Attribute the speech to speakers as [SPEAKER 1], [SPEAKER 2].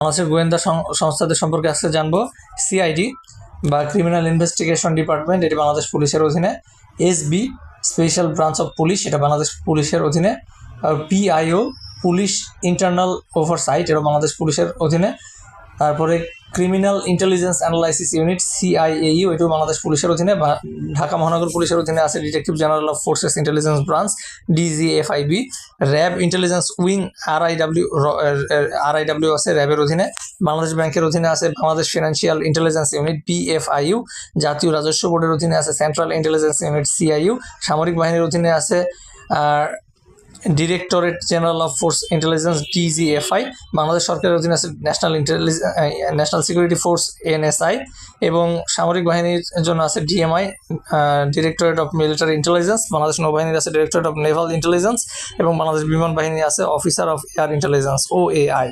[SPEAKER 1] বাংলাদেশের গোয়েন্দা সংস্থাদের সম্পর্কে আজকে জানবো। সিআইডি বা ক্রিমিনাল ইনভেস্টিগেশন ডিপার্টমেন্ট, এটি বাংলাদেশ পুলিশের অধীনে। SB special branch of police, এটা বাংলাদেশ পুলিশের অধীনে। আর পিআইও পুলিশ ইন্টারনাল ওভারসাইট, এটা বাংলাদেশ পুলিশের অধীনে। তারপরে criminal intelligence analysis unit CIAU, এটাও বাংলাদেশ পুলিশের অধীনে। ঢাকা মহানগর পুলিশের অধীনে আছে detective general of forces intelligence branch DGFIB. RAB intelligence wing RIW আছে র্যাবের অধীনে। বাংলাদেশ ব্যাংকের অধীনে আছে Bangladesh financial intelligence unit BFIU. জাতীয় রাজস্ব বোর্ডের অধীনে আছে সেন্ট্রাল ইন্টেলিজেন্স ইউনিট সিআইইউ। সামরিক বাহিনীর অধীনে আছে directorate general of force intelligence DGFI. Bangladesh সরকারের অধীনে আছে ন্যাশনাল সিকিউরিটি ফোর্স এনএসআই। এবং সামরিক বাহিনীর জন্য আছে DMI, directorate of military intelligence. Bangladesh নৌবাহিনীর আছে ডিরেক্টরেট অফ নেভাল ইন্টেলিজেন্স। এবং বাংলাদেশ বিমান বাহিনী আছে officer of air intelligence OAI।